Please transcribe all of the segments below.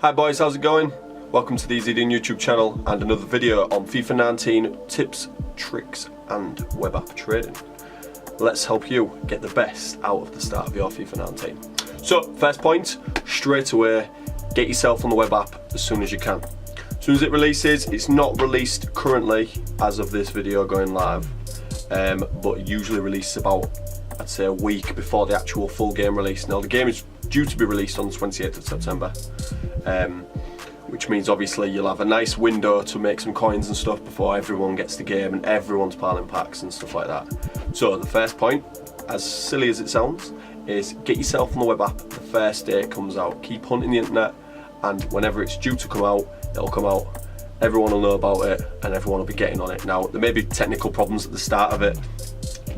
Hi boys, how's it going? Welcome to the EZDean YouTube channel and another video on FIFA 19 tips, tricks and web app trading. Let's help you get the best out of the start of your FIFA 19. So, first point, straight away, get yourself on the web app as soon as you can. As soon as it releases, it's not released currently as of this video going live, but it usually releases about, I'd say, a week before the actual full game release. Now the game is due to be released on the 28th of September, which means obviously you'll have a nice window to make some coins and stuff before everyone gets the game and everyone's piling packs and stuff like that. So the first point, as silly as it sounds, is get yourself on the web app the first day it comes out. Keep hunting the internet, and whenever it's due to come out, it'll come out. Everyone will know about it and everyone will be getting on it. Now there may be technical problems at the start of it.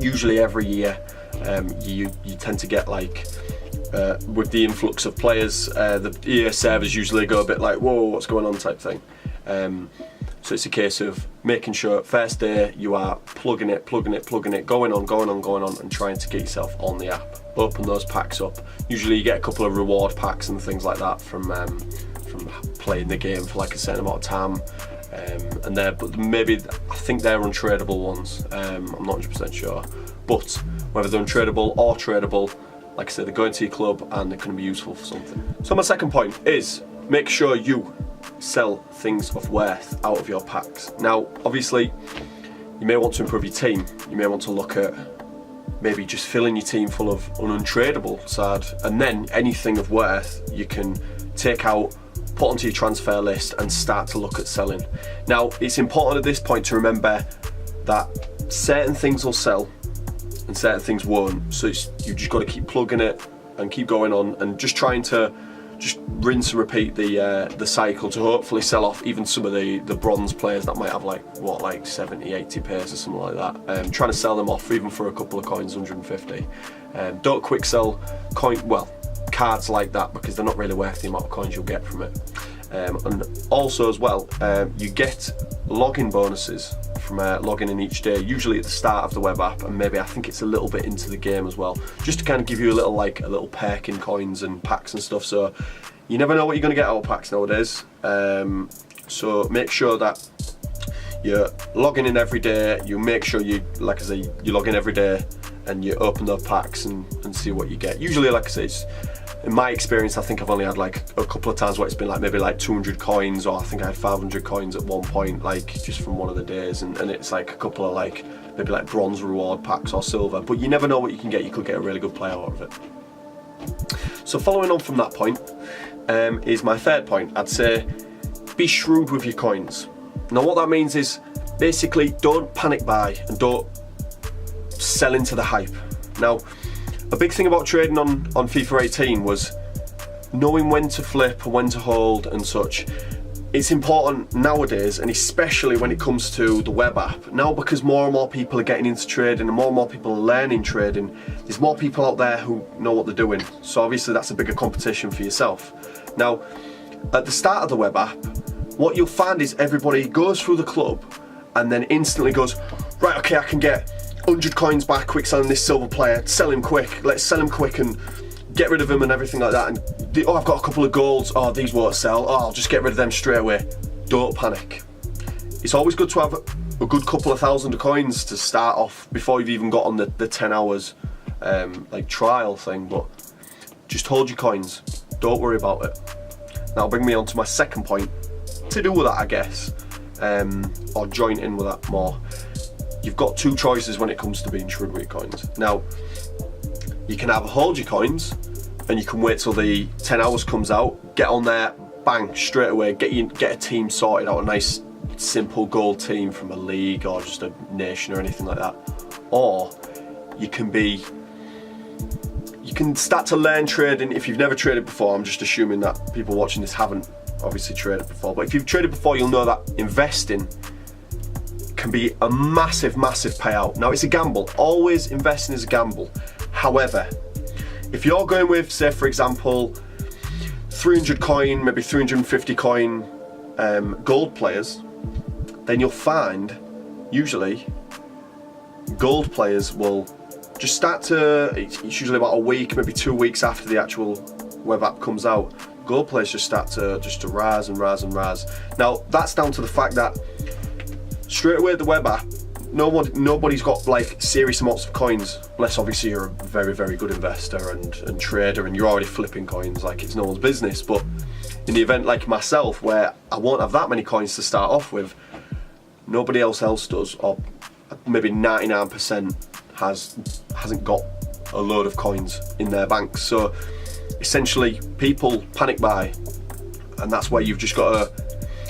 Usually every year you tend to get like with the influx of players, the EA servers usually go a bit like, whoa, what's going on type thing. So it's a case of making sure first day you are plugging it, going on, and trying to get yourself on the app. Open those packs up. Usually you get a couple of reward packs and things like that from playing the game for like a certain amount of time. But maybe, I think they're untradeable ones. I'm not 100% sure. But whether they're untradeable or tradable, like I said, they're going to your club and they're going to be useful for something. So my second point is make sure you sell things of worth out of your packs. Now, obviously, you may want to improve your team. You may want to look at maybe just filling your team full of an untradable side, and then anything of worth you can take out, put onto your transfer list and start to look at selling. Now, it's important at this point to remember that certain things will sell and certain things won't, so you just got to keep plugging it and keep going on and just trying to just rinse and repeat the cycle to hopefully sell off even some of the bronze players that might have like 70, 80 pairs or something like that. Trying to sell them off even for a couple of coins, 150. Don't quick sell cards like that, because they're not really worth the amount of coins you'll get from it. And also as well, you get login bonuses from logging in each day, usually at the start of the web app, and maybe I think it's a little bit into the game as well, just to kind of give you a little perk in coins and packs and stuff. So you never know what you're going to get out of packs nowadays. So make sure that you're logging in every day. You make sure you log in every day and you open those packs and see what you get. Usually, like I say, in my experience, I think I've only had like a couple of times where it's been like maybe like 200 coins, or I think I had 500 coins at one point, like just from one of the days, and it's like a couple of like maybe like bronze reward packs or silver, but you never know what you can get. You could get a really good player out of it. So following on from that point is my third point. I'd say be shrewd with your coins. Now what that means is basically don't panic buy and don't sell into the hype. Now, a big thing about trading on FIFA 18 was knowing when to flip and when to hold and such. It's important nowadays, and especially when it comes to the web app. Now, because more and more people are getting into trading and more people are learning trading, there's more people out there who know what they're doing. So obviously that's a bigger competition for yourself. Now, at the start of the web app, what you'll find is everybody goes through the club and then instantly goes, right, okay, I can get 100 coins back quick selling this silver player, sell him quick, let's sell him quick and get rid of him and everything like that. And oh, I've got a couple of golds, oh, these won't sell, oh, I'll just get rid of them straight away. Don't panic. It's always good to have a good couple of thousand of coins to start off before you've even got on the 10 hours like trial thing, but just hold your coins, don't worry about it. That'll bring me on to my second point to do with that, I guess, or join in with that more. You've got two choices when it comes to being shrewd with your coins. Now, you can either hold your coins and you can wait till the 10 hours comes out, get on there, bang, straight away, get a team sorted out, a nice simple gold team from a league or just a nation or anything like that. Or you can start to learn trading. If you've never traded before, I'm just assuming that people watching this haven't obviously traded before, but if you've traded before, you'll know that investing can be a massive payout. Now, it's a gamble. Always investing is a gamble. However, if you're going with, say for example, 300 coin, maybe 350 coin gold players, then you'll find usually gold players will just start to, it's usually about a week, maybe 2 weeks after the actual web app comes out, gold players just start to rise and rise and rise. Now that's down to the fact that straight away the web app, nobody's got like serious amounts of coins, unless obviously you're a very, very good investor and trader and you're already flipping coins like it's no one's business. But in the event like myself, where I won't have that many coins to start off with, nobody else does, or maybe 99% hasn't got a load of coins in their banks. So essentially people panic buy, and that's where you've just got to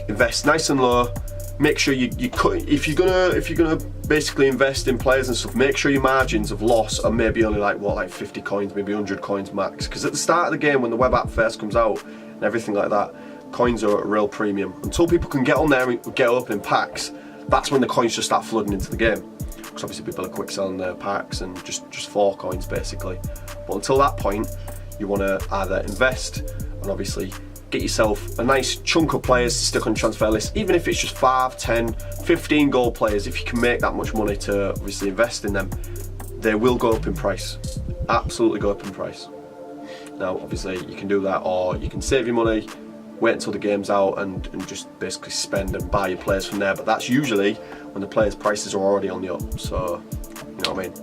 invest nice and low. Make sure you cut, if you're gonna basically invest in players and stuff, make sure your margins of loss are maybe only like 50 coins, maybe 100 coins max, because at the start of the game when the web app first comes out and everything like that, coins are at a real premium. Until people can get on there and get opening packs, that's when the coins just start flooding into the game, because obviously people are quick selling their packs and just 4 coins basically. But until that point, you want to either invest and obviously get yourself a nice chunk of players to stick on the transfer list, even if it's just 5, 10, 15 gold players. If you can make that much money to obviously invest in them, they will go up in price, absolutely go up in price. Now obviously you can do that, or you can save your money, wait until the game's out and just basically spend and buy your players from there, but that's usually when the players' prices are already on the up, so you know what I mean,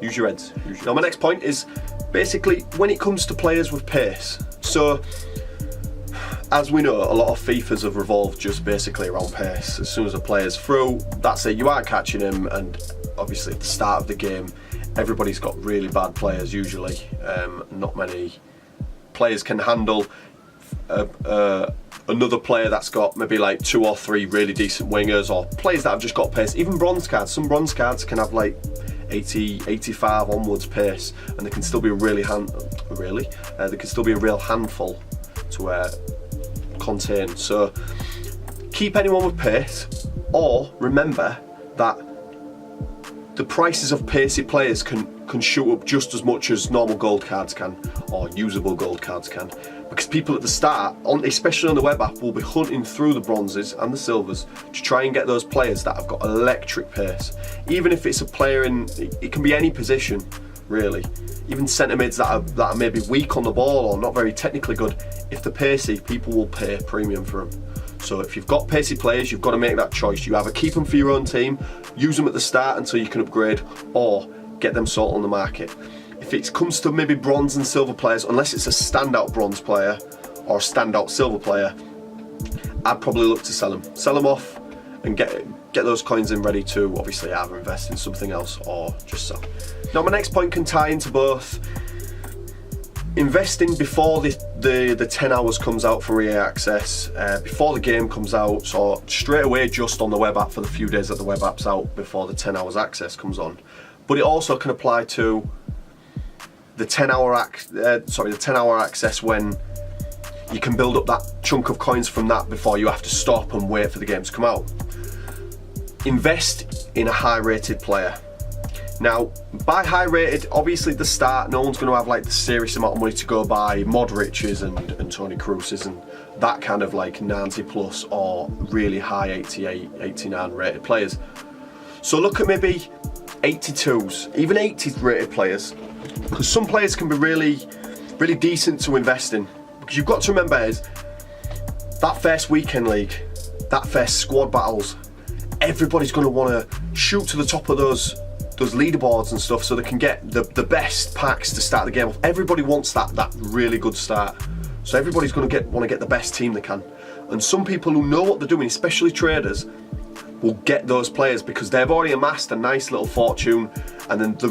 use your heads. Now my next point is basically when it comes to players with pace. So as we know, a lot of FIFAs have revolved just basically around pace. As soon as a player's through, that's it, you are catching him, and obviously at the start of the game, everybody's got really bad players usually. Not many players can handle another player that's got maybe like 2 or 3 really decent wingers, or players that have just got pace. Even bronze cards, some bronze cards can have like 80, 85 onwards pace, and they can still be a real handful to contain. So keep anyone with pace, or remember that the prices of pacey players can shoot up just as much as normal gold cards can, or usable gold cards can, because people at the start, especially on the web app, will be hunting through the bronzes and the silvers to try and get those players that have got electric pace. Even if it's a player in, it can be any position really, even centre mids that are maybe weak on the ball or not very technically good, if they're pacey, people will pay a premium for them. So if you've got pacey players, you've got to make that choice. You either keep them for your own team, use them at the start until you can upgrade, or get them sold on the market. If it comes to maybe bronze and silver players, unless it's a standout bronze player or a standout silver player, I'd probably look to sell them off and get those coins in ready to obviously either invest in something else or just sell. Now my next point can tie into both. Investing before the 10 hours comes out for EA Access, before the game comes out, so straight away just on the web app for the few days that the web app's out before the 10 hours access comes on. But it also can apply to the 10 hour access when you can build up that chunk of coins from that before you have to stop and wait for the game to come out. Invest in a high rated player. Now, by high rated, obviously at the start, no one's going to have like the serious amount of money to go buy Modric's and Toni Kroos's and that kind of like 90 plus or really high 88, 89 rated players. So look at maybe 82s, even 80s rated players, because some players can be really decent to invest in. Because you've got to remember is that first weekend league, that first squad battles, everybody's going to want to shoot to the top of those leaderboards and stuff so they can get the best packs to start the game off. Everybody wants that really good start. So everybody's going to want to get the best team they can. And some people who know what they're doing, especially traders, will get those players because they've already amassed a nice little fortune, and then they're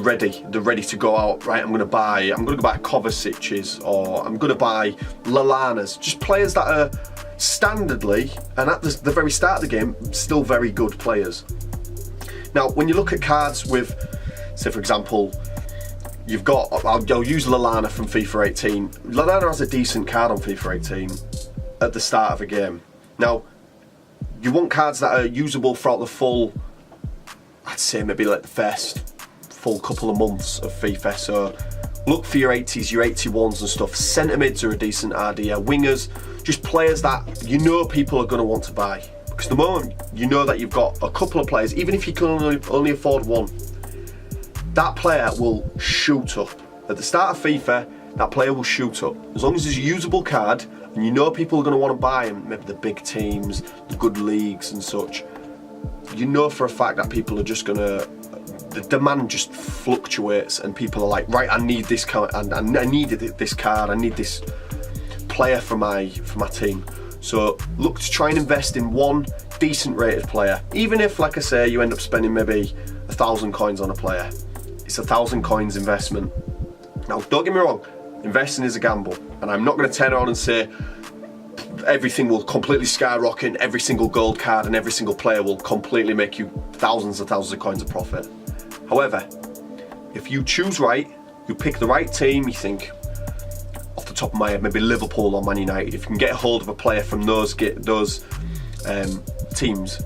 ready to go out. Right, I'm going to buy Kovacic's, or I'm going to buy Lallana's, just players that are standardly and at the very start of the game still very good players. Now, when you look at cards with, say for example, you've got, I'll use Lallana from FIFA 18. Lallana has a decent card on FIFA 18 at the start of a game. Now, you want cards that are usable throughout the full, I'd say maybe like the first full couple of months of FIFA. So look for your 80s, your 81s and stuff. Centre mids are a decent idea. Wingers, just players that you know people are going to want to buy. Because the moment you know that you've got a couple of players, even if you can only afford one, that player will shoot up. At the start of FIFA, that player will shoot up. As long as it's a usable card and you know people are going to want to buy them, maybe the big teams, the good leagues and such, you know for a fact that people are just going to, the demand just fluctuates, and people are like, right, I need this card, and I needed this card, I need this player for my team. So look to try and invest in one decent rated player, even if, like I say, you end up spending maybe 1,000 coins on a player. It's 1,000 coins investment. Now, don't get me wrong, investing is a gamble, and I'm not going to turn around and say everything will completely skyrocket, and every single gold card and every single player will completely make you thousands and thousands of coins of profit. However, if you choose right, you pick the right team, you think, off the top of my head, maybe Liverpool or Man United, if you can get a hold of a player from those teams,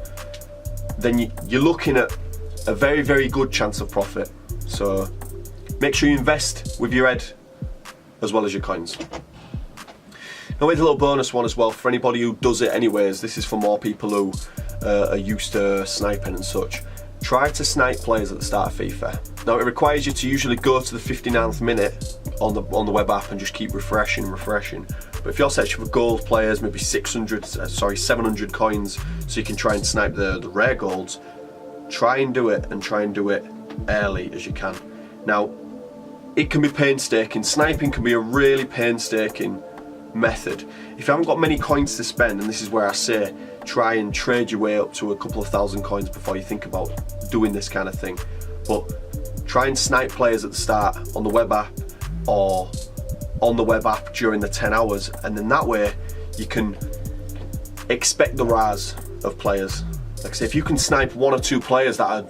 then you're looking at a very, very good chance of profit. So make sure you invest with your head as well as your coins. Now, with a little bonus one as well for anybody who does it anyways, this is for more people who are used to sniping and such. Try to snipe players at the start of FIFA. Now, it requires you to usually go to the 59th minute on the web app and just keep refreshing. But if you're searching for gold players, maybe 700 coins, so you can try and snipe the rare golds, try and do it early as you can. Now, it can be painstaking. Sniping can be a really painstaking method. If you haven't got many coins to spend, and this is where I say try and trade your way up to a couple of thousand coins before you think about doing this kind of thing, but try and snipe players at the start on the web app or on the web app during the 10 hours, and then that way you can expect the rise of players. Like I say, if you can snipe one or two players that are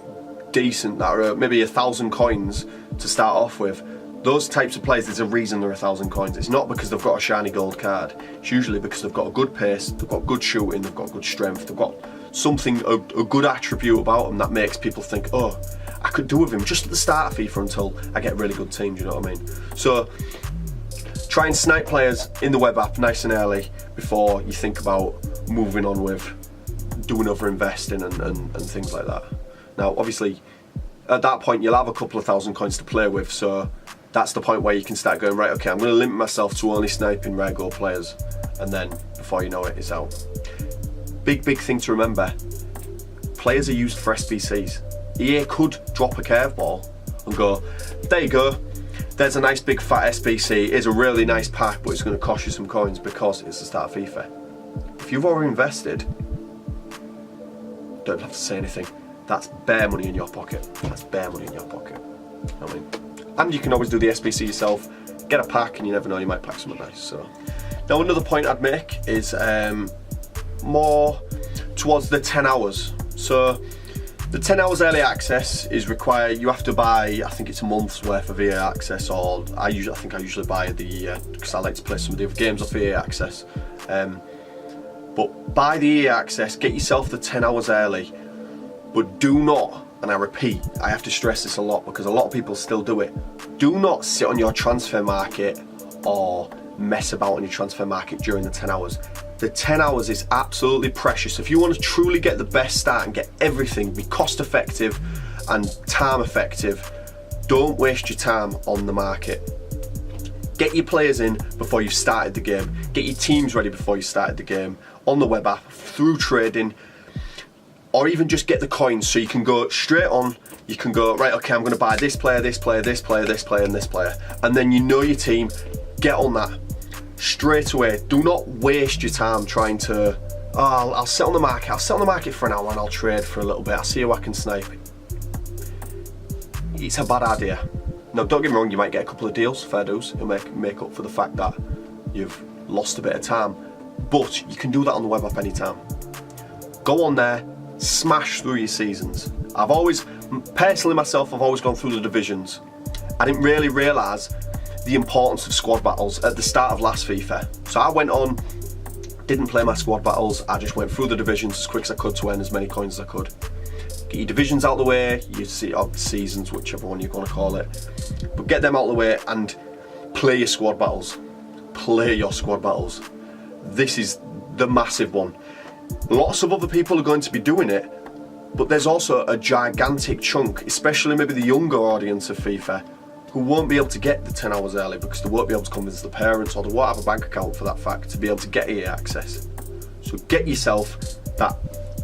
decent, that are maybe 1,000 coins to start off with, those types of players, there's a reason they're 1,000 coins. It's not because they've got a shiny gold card. It's usually because they've got a good pace, they've got good shooting, they've got good strength, they've got something, a good attribute about them that makes people think, oh, I could do with him just at the start of FIFA until I get a really good team, do you know what I mean? So try and snipe players in the web app nice and early before you think about moving on with doing other investing and things like that. Now, obviously, at that point, you'll have a couple of thousand coins to play with, so that's the point where you can start going, right, okay, I'm going to limit myself to only sniping rare gold players, and then before you know it, it's out. Big thing to remember, players are used for SBCs. EA could drop a curveball and go, there you go, there's a nice big fat SBC, it's a really nice pack, but it's going to cost you some coins because it's the start of FIFA. If you've already invested, don't have to say anything. That's bare money in your pocket. That's bare money in your pocket. I mean, and you can always do the SBC yourself, get a pack, and you never know, you might pack something nice. So now another point I'd make is more towards the 10 hours. So the 10 hours early access is required. You have to buy, I think it's a month's worth of EA access, or I think I usually buy the because I like to play some of the other games off EA access. But buy the EA access, get yourself the 10 hours early, but do not, and I repeat, I have to stress this a lot because a lot of people still do it, do not sit on your transfer market or mess about on your transfer market during the 10 hours. The 10 hours is absolutely precious. If you want to truly get the best start and get everything, be cost effective and time effective, don't waste your time on the market. Get your players in before you've started the game. Get your teams ready before you started the game, on the web app, through trading, or even just get the coins so you can go straight on. You can go, right, okay, I'm going to buy this player, this player, this player, this player, and this player. And then you know your team, get on that straight away. Do not waste your time trying to, oh, I'll sit on the market. I'll sit on the market for an hour and I'll trade for a little bit. I'll see how I can snipe. It's a bad idea. Now, don't get me wrong, you might get a couple of deals, fair dues. It'll make up for the fact that you've lost a bit of time. But you can do that on the web app anytime. Go on there, smash through your seasons. I've always, personally myself, I've always gone through the divisions. I didn't really realise the importance of squad battles at the start of last FIFA. So I went on, didn't play my squad battles, I just went through the divisions as quick as I could to earn as many coins as I could. Get your divisions out of the way, your seasons, whichever one you're going to call it. But get them out of the way and play your squad battles. Play your squad battles. This is the massive one. Lots of other people are going to be doing it, but there's also a gigantic chunk, especially maybe the younger audience of FIFA, who won't be able to get the 10 hours early because they won't be able to convince the parents, or they won't have a bank account for that fact to be able to get EA access. So get yourself that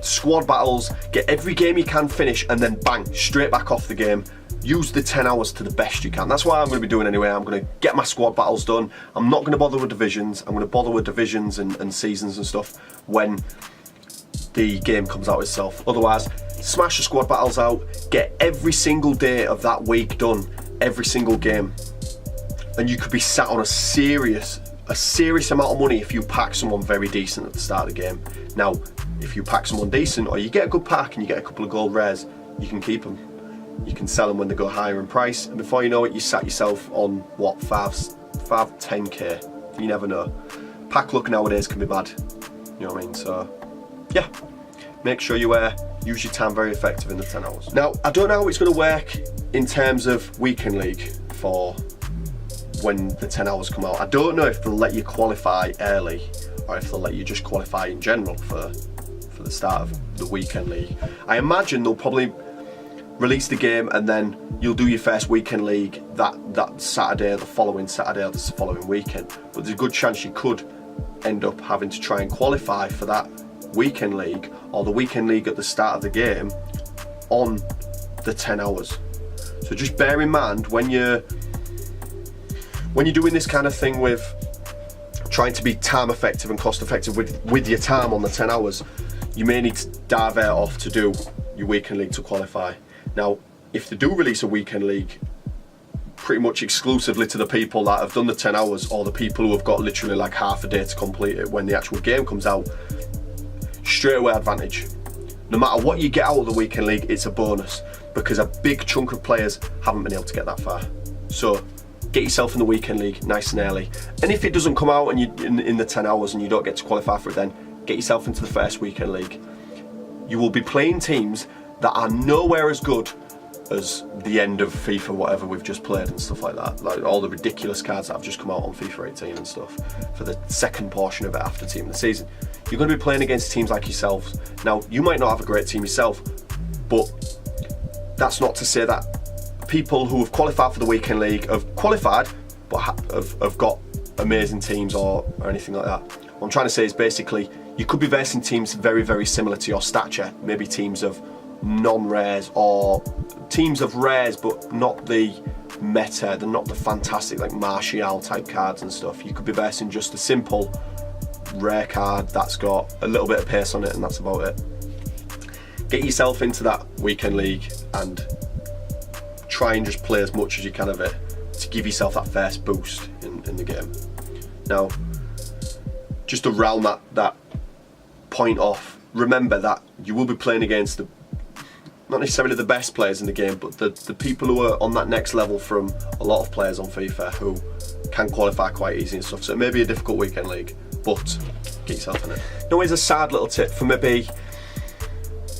squad battles, get every game you can finish, and then bang, straight back off the game. Use the 10 hours to the best you can. That's what I'm going to be doing anyway. I'm going to get my squad battles done. I'm not going to bother with divisions. I'm going to bother with divisions and seasons and stuff when the game comes out itself. Otherwise, smash the squad battles out, get every single day of that week done, every single game, and you could be sat on a serious amount of money if you pack someone very decent at the start of the game. Now, if you pack someone decent, or you get a good pack and you get a couple of gold rares, you can keep them. You can sell them when they go higher in price, and before you know it, you sat yourself on what, 10k. You never know. Pack luck nowadays can be bad. You know what I mean? So yeah, make sure you use your time very effective in the 10 hours. Now, I don't know how it's going to work in terms of weekend league for when the 10 hours come out. I don't know if they'll let you qualify early, or if they'll let you just qualify in general for the start of the weekend league. I imagine they'll probably release the game and then you'll do your first weekend league that Saturday, the following Saturday, or the following weekend. But there's a good chance you could end up having to try and qualify for that weekend league, or the weekend league at the start of the game, on the 10 hours. So just bear in mind when you're doing this kind of thing with trying to be time effective and cost effective with your time on the 10 hours, you may need to divert off to do your weekend league to qualify. Now, if they do release a weekend league pretty much exclusively to the people that have done the 10 hours, or the people who have got literally like half a day to complete it when the actual game comes out, straight away advantage. No matter what you get out of the weekend league, it's a bonus, because a big chunk of players haven't been able to get that far. So get yourself in the weekend league nice and early, and if it doesn't come out and you in the 10 hours and you don't get to qualify for it, then get yourself into the first weekend league. You will be playing teams that are nowhere as good as the end of FIFA whatever we've just played and stuff like that, like all the ridiculous cards that have just come out on FIFA 18 and stuff for the second portion of it after Team of the Season. You're going to be playing against teams like yourselves. Now, you might not have a great team yourself, but that's not to say that people who have qualified for the weekend league have qualified but have got amazing teams or anything like that. What I'm trying to say is basically you could be versing teams very, very similar to your stature, maybe teams of non-rares or teams of rares but not the meta, they're not the fantastic like Martial type cards and stuff. You could be versing just a simple rare card that's got a little bit of pace on it, and that's about it. Get yourself into that weekend league and try and just play as much as you can of it to give yourself that first boost in the game. Now, just to round that point off, remember that you will be playing against not necessarily the best players in the game, but the people who are on that next level from a lot of players on FIFA who can qualify quite easy and stuff. So it may be a difficult weekend league, but get yourself in it. Now, here's a sad little tip for maybe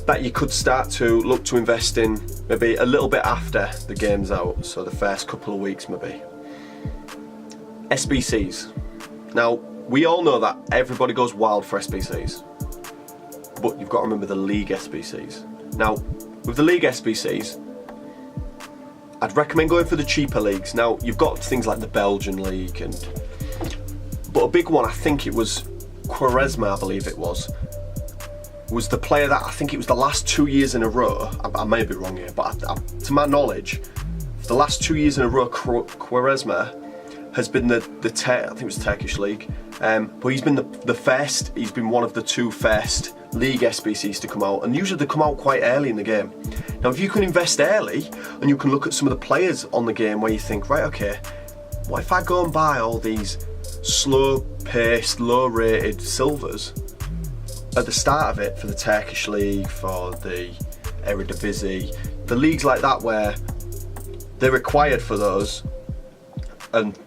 that you could start to look to invest in maybe a little bit after the game's out, so the first couple of weeks maybe. SBCs. Now, we all know that everybody goes wild for SBCs, but you've got to remember the league SBCs. Now, with the league SBCs, I'd recommend going for the cheaper leagues. Now, you've got things like the Belgian league, but a big one, I think it was Quaresma, I believe it was the player that I think it was the last 2 years in a row, I may be wrong here, but to my knowledge, the last 2 years in a row, Quaresma has been I think it was Turkish league, but he's been the first, he's been one of the two first league SBCs to come out, and usually they come out quite early in the game. Now, if you can invest early and you can look at some of the players on the game where you think, right, okay, what if I go and buy all these slow-paced, low-rated silvers at the start of it for the Turkish league, for the Eredivisie, the leagues like that where they're required for those, and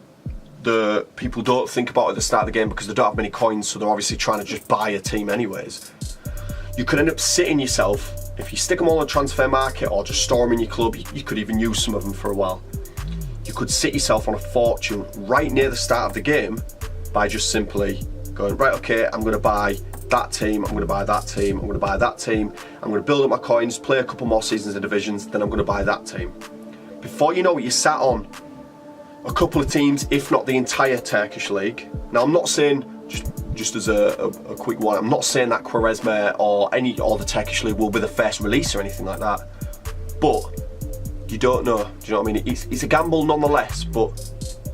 the people don't think about it at the start of the game because they don't have many coins, so they're obviously trying to just buy a team anyways. You could end up sitting yourself, if you stick them all on transfer market or just store them in your club, you could even use some of them for a while. You could sit yourself on a fortune right near the start of the game by just simply going, right, okay, I'm going to buy that team, I'm going to buy that team, I'm going to buy that team, I'm going to build up my coins, play a couple more seasons of divisions, then I'm going to buy that team. Before you know it, you sat on a couple of teams, if not the entire Turkish league. Now, I'm not saying, just as a quick one, I'm not saying that Quaresma or the Turkish league will be the first release or anything like that, but you don't know. Do you know what I mean? It's a gamble nonetheless, but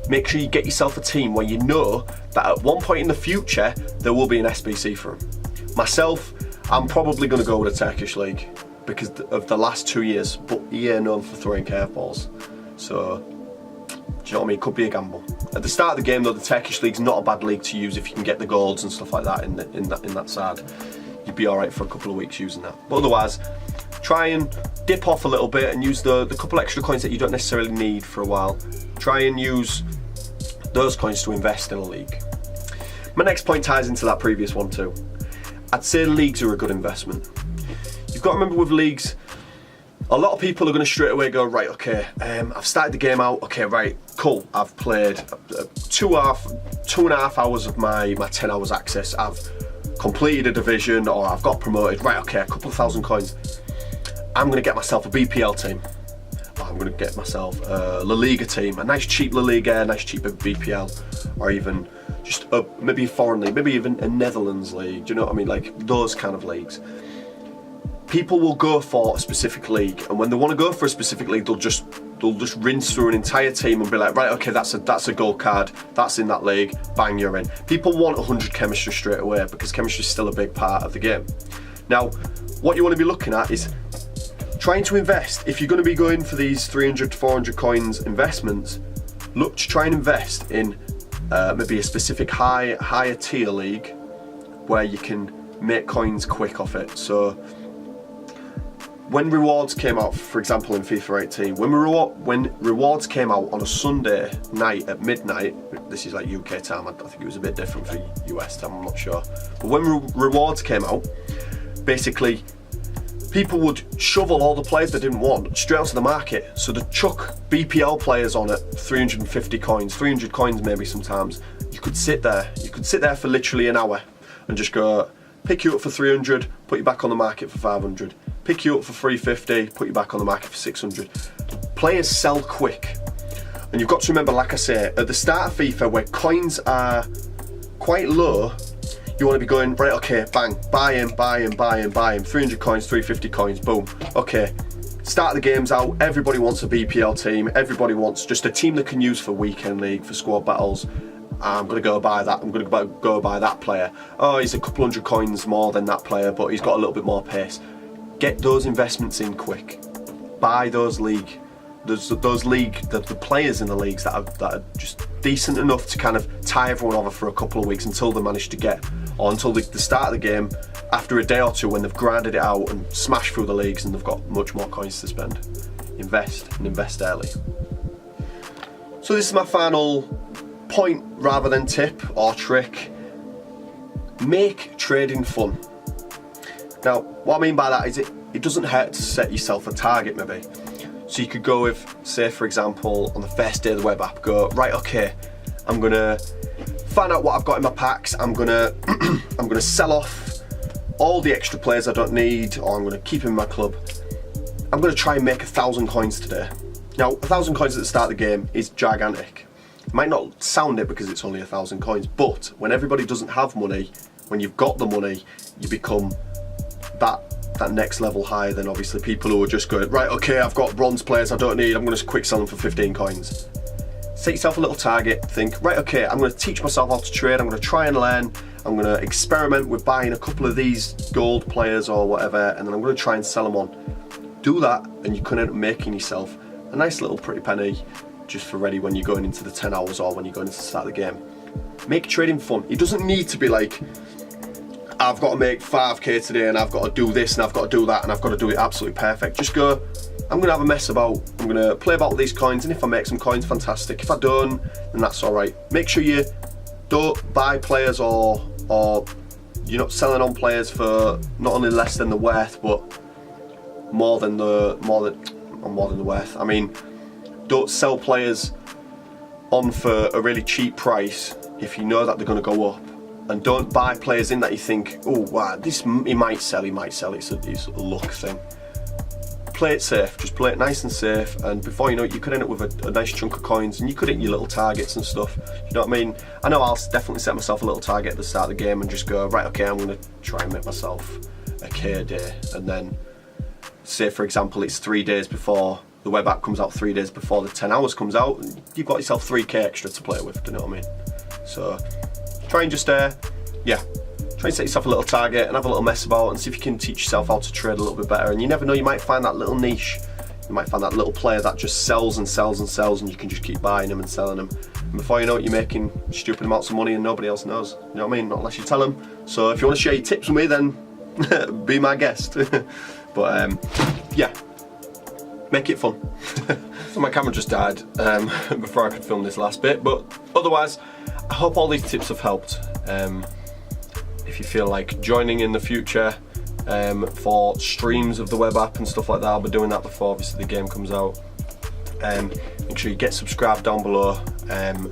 make sure you get yourself a team where you know that at one point in the future there will be an SBC for them. Myself, I'm probably going to go with a Turkish league because of the last 2 years, but EA known for throwing curveballs. So, do you know what I mean? It could be a gamble. At the start of the game though, the Turkish league's not a bad league to use if you can get the golds and stuff like that in that side. You'd be alright for a couple of weeks using that. But otherwise, try and dip off a little bit and use the couple extra coins that you don't necessarily need for a while. Try and use those coins to invest in a league. My next point ties into that previous one too. I'd say leagues are a good investment. You've got to remember with leagues, a lot of people are going to straight away go, right, okay, I've started the game out, okay, right, cool, I've played 2.5 hours of my 10 hours access, I've completed a division, or I've got promoted, right, okay, a couple of thousand coins. I'm going to get myself a BPL team. I'm going to get myself a La Liga team, a nice cheap La Liga, a nice cheap BPL, or even just maybe a foreign league, maybe even a Netherlands league, do you know what I mean? Like those kind of leagues. People will go for a specific league, and when they want to go for a specific league, they'll just rinse through an entire team and be like, right, okay, that's a gold card, that's in that league, bang, you're in. People want 100 chemistry straight away because chemistry is still a big part of the game. Now, what you want to be looking at is trying to invest. If you're going to be going for these 300 to 400 coins investments, look to try and invest in maybe a specific higher tier league where you can make coins quick off it. So when rewards came out, for example in FIFA 18, when rewards came out on a Sunday night at midnight, this is like UK time, I think it was a bit different for US time, I'm not sure, but when rewards came out, basically people would shovel all the players they didn't want straight onto the market. So they chuck BPL players on at 350 coins, 300 coins maybe sometimes. You could sit there for literally an hour and just go, pick you up for 300, put you back on the market for 500. Pick you up for 350, put you back on the market for 600. Players sell quick. And you've got to remember, like I say, at the start of FIFA where coins are quite low, you want to be going, right, okay, bang, buy him, 300 coins, 350 coins, boom. Okay, start the games out, everybody wants a BPL team, everybody wants just a team they can use for weekend league, for squad battles. I'm going to go buy that, I'm going to go buy that player. Oh, he's a couple hundred coins more than that player, but he's got a little bit more pace. Get those investments in quick. Buy those the players in the leagues that are just decent enough to kind of tie everyone over for a couple of weeks until they manage to get, or until the start of the game, after a day or two when they've grinded it out and smashed through the leagues and they've got much more coins to spend. Invest, and invest early. So this is my final point rather than tip or trick. Make trading fun. Now, what I mean by that is it doesn't hurt to set yourself a target maybe. So you could go with, say for example, on the first day of the web app, go, right, okay, I'm gonna find out what I've got in my packs, I'm gonna sell off all the extra players I don't need, or I'm gonna keep them in my club. I'm gonna try and make 1,000 coins today. Now, 1,000 coins at the start of the game is gigantic. It might not sound it because it's only 1,000 coins, but when everybody doesn't have money, when you've got the money, you become that next level higher than obviously people who are just going, right, okay, I've got bronze players I don't need, I'm going to quick sell them for 15 coins. Set yourself a little target, think, right, okay, I'm going to teach myself how to trade, I'm going to try and learn, I'm going to experiment with buying a couple of these gold players or whatever, and then I'm going to try and sell them on. Do that and you can end up making yourself a nice little pretty penny just for ready when you're going into the 10 hours or when you're going into the start of the game. Make trading fun. It doesn't need to be like, I've got to make 5k today and I've got to do this and I've got to do that and I've got to do it absolutely perfect. Just go, I'm going to have a mess about, I'm going to play about with these coins, and if I make some coins, fantastic. If I don't, then that's alright. Make sure you don't buy players or you're not selling on players for not only less than the worth, but more than the worth. I mean, don't sell players on for a really cheap price if you know that they're going to go up. And don't buy players in that you think, oh wow, he might sell, it's a luck thing. play it safe, just play it nice and safe, and before you know it, you could end up with a nice chunk of coins, and you could hit your little targets and stuff. You know what I mean? I know I'll definitely set myself a little target at the start of the game and just go, right, okay, I'm going to try and make myself a K a day, and then say for example it's 3 days before the web app comes out, 3 days before the 10 hours comes out, you've got yourself 3k extra to play with, do you know what I mean? So try and just yeah, try and set yourself a little target and have a little mess about and see if you can teach yourself how to trade a little bit better. And you never know, you might find that little niche, you might find that little player that just sells and sells and sells, and you can just keep buying them and selling them, and before you know it, you're making stupid amounts of money and nobody else knows, you know what I mean? Not unless you tell them. So if you want to share your tips with me, then be my guest. But yeah, make it fun. So my camera just died before I could film this last bit, but otherwise I hope all these tips have helped. If you feel like joining in the future for streams of the web app and stuff like that, I'll be doing that before obviously the game comes out. Make sure you get subscribed down below,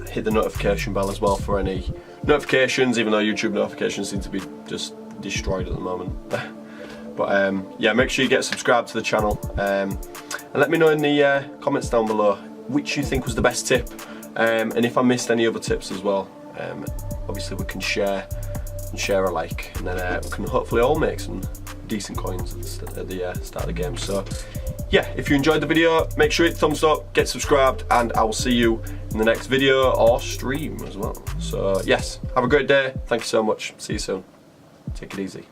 hit the notification bell as well for any notifications, even though YouTube notifications seem to be just destroyed at the moment. But yeah, make sure you get subscribed to the channel, and let me know in the comments down below which you think was the best tip, and if I missed any other tips as well. Obviously we can share alike, and then we can hopefully all make some decent coins at the start of the game. So yeah, if you enjoyed the video, make sure you hit thumbs up, get subscribed, and I will see you in the next video or stream as well. So yes, have a great day, thank you so much, see you soon, take it easy.